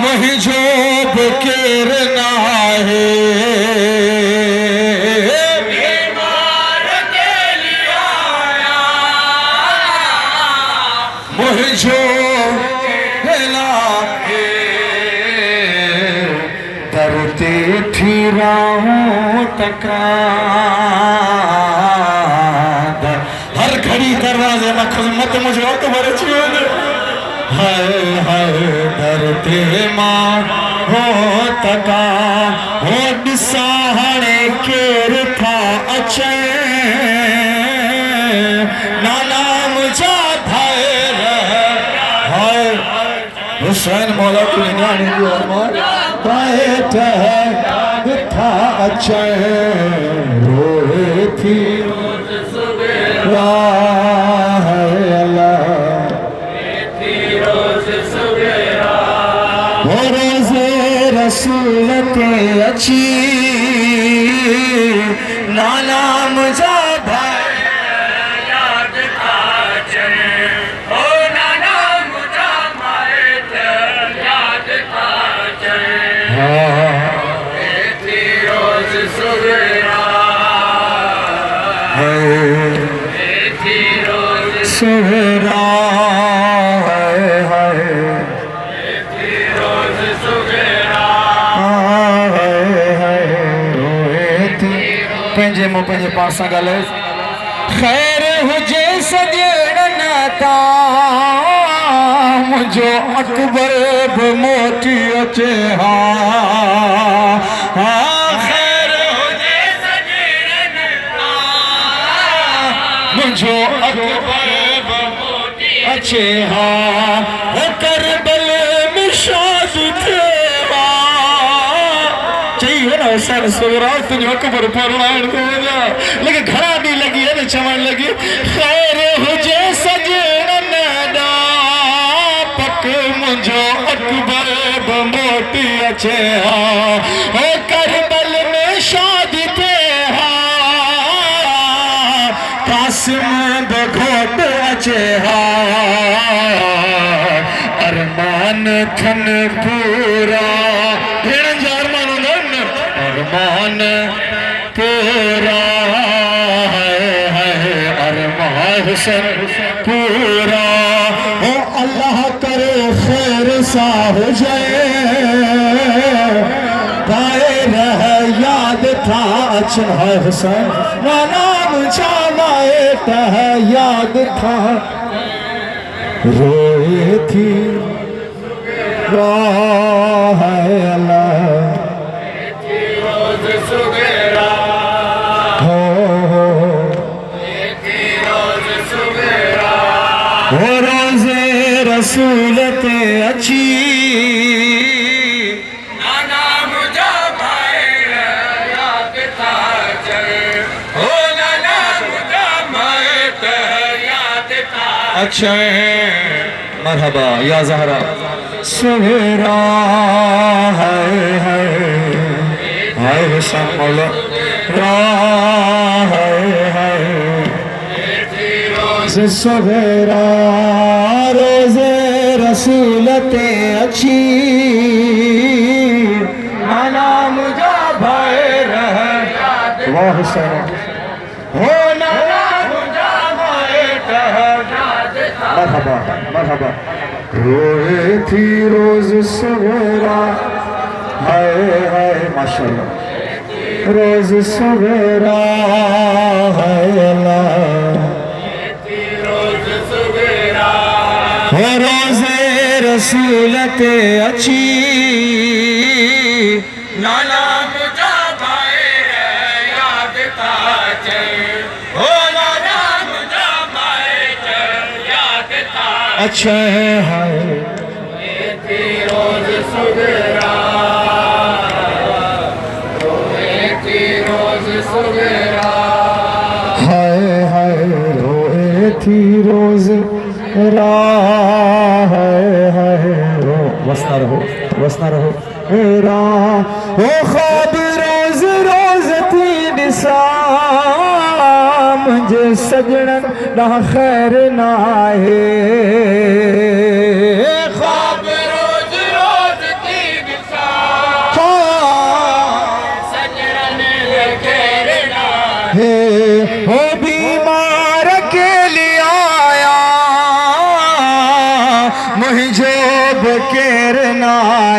मुझो बुकेर ना है बीमार के लिए आया मुझो ना है डरते फिरा हूँ तका हर घड़ी दरवाजे में खुजमत मुझे तो बड़े चाहिए हाय डरते मां हो तका हो दिसाहणे केर था अचे नाना मुझा भाई हाय हुसैन मौला की निगानी दी अरमान बैठ था अचे रोए थी रसूल के अच्छी नाना मुझा भाई याद था चले ओ नाना मुझा भाई याद था चले रोज सुबेरा रोज सुबेरा पंजे मो पंजे पास गल खैर हुजे सजण ता मुझो अकबर भी मोटी अचे हा खैर हुजे सजण ता मुझो अकबर भी मोटी अचे हा करबल में शादी थे सर सुगराज तुझे अकबर परवान को जा लेकिन घड़ा भी लगी है चमन लगी खैर हुजे सजन नदा पक मुझो अकबर बमोटी अचे हा ओ करबल में शादी थे हा कासिम बघोट अचे हा अरमान थन पूरा भेण जा अरमान पूरा है अरमान हुसैन पूरा हो अल्लाह करे खैर सा हो जाए पाए रह याद था अच्छा हुसैन नाम जामाए तह याद था रोए थी वाह अल्लाह रोजे रसूल ते अच्छी नाना मुझा भाई याद था चले हो नाना मुझा भाई याद था अच्छा मरहबा या ज़हरा सवेरा है हुसैन मौला है सवेरा रोजे रसूल ते अच्छी नाना मुझा भाई रह वाह हुसैन हो नाना मुझा भाई मरहबा मरहबा रोए थी रोज सवेरा है माशाअल्लाह रोज सवेरा है रोजे रसूल ते अच्छी नाना मुझा भाई याद था चले हो नाना मुझा भाई याद था अच्छा है रोज सवेरा रोज सवेरा हाय रोए थी रोज वसना रहो ओ ख्वाब रोज रोज थी निसा मुझे सजन ना खैर ना है ख्वाब रोज रोज थी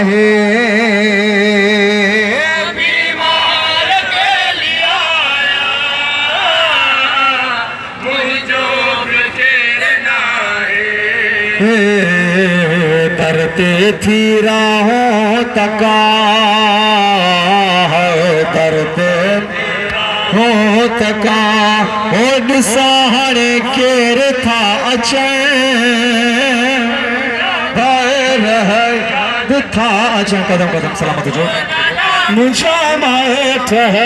है बीमार के लिया मुझे तेरे नाहे करते थी राहों तका करते हो तका ओ सहारे केर था अचे था अच्छा कदम कदम सलामत जो मुझे मायत है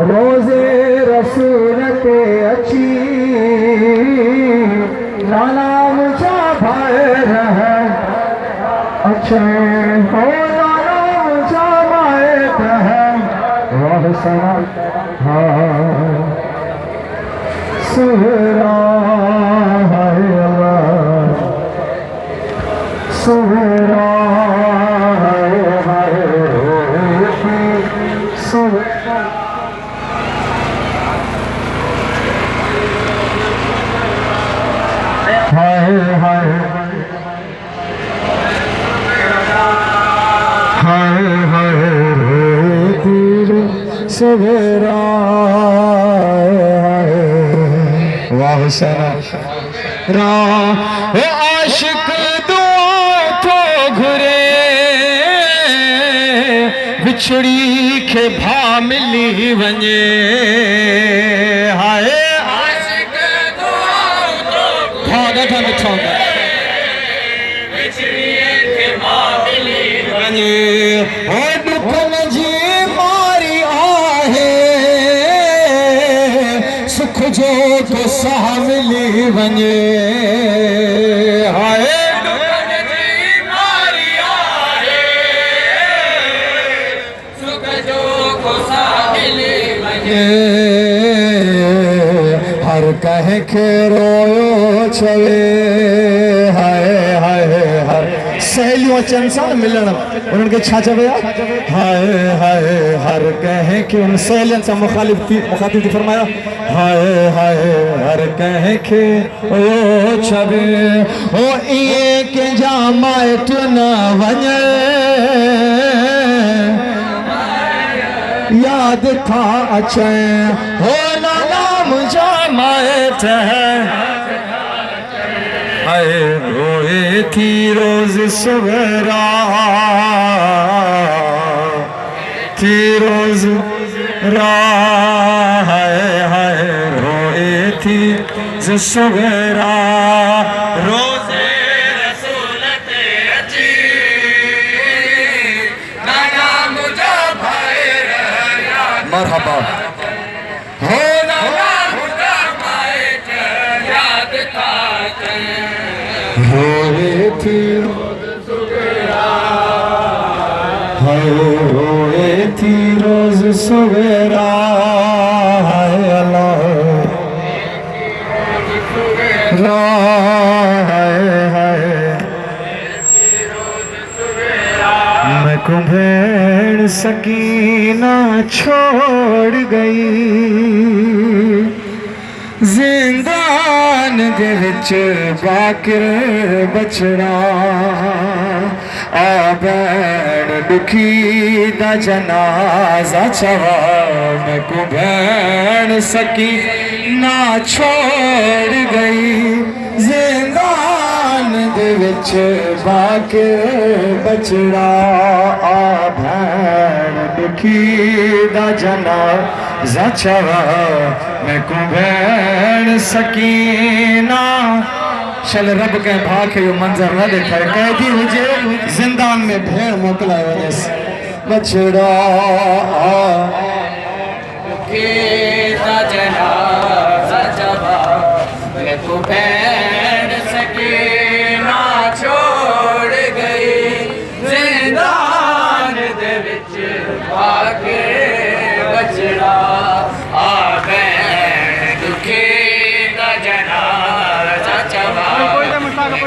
रोजे रसूल के अच्छी नाना मुझा भर है अच्छे हो नाना मुझा मायत है वाह सना हाँ सुहरा है अल्लाह सुहरा सवेरा वाह सना आशिक दुआ तो घुरे बिछड़ी के भा मिली वञे हाय आशिक दुआ तो हाँ ॾाढा मिठा हूंदा बिछड़ी के मामली वञे ओ दुखन जी मारी आहे सुख जो तो साह मिली वञे हाय हर कह के रोयो छवे हाय हाय हर सहेलियों अचनि सां मिलण उन्हनि खे छा चवे हाय हाय हर कह के उन सहेलियुनि सां मुखातिब थी फरमाया हाय हाय हर कह के रोयो छवे ओ इए के जा माइट न वञे याद था अचे हो नाना मुझा मायत है हाय रोए थी रोज सवेरा थी रोज रा हाय हाय रोए थी सवेरा रोजे रसूल ते अची नाना मुझा भाई मरहबा हो नाना मुझा भाई याद था रोए थी हाय रोए थी रोज सवेरा हाय अल्लाह हाय हाय मैं कुंभेड़ सकीना छोड़ गई जिंदान दे विच बाकिर बचड़ा आ भैन दुखी दा जनाजा चवा मैं कुंभेड़ सकीना छोड़ गई जिंदान दे विच बाकिर बचड़ा आ भैन दुखी दा जनाजा चवा मैं कुंभेड़ सकीना चल रब के भा के यो मंजर न देखा कैदी हुजे जिंदान में भेड़ मोकला वनेस बछड़ा के जनाजा जवा मैं तो बैठ सके ना छोड़ गई जिंदान दे विच भागे बचड़ा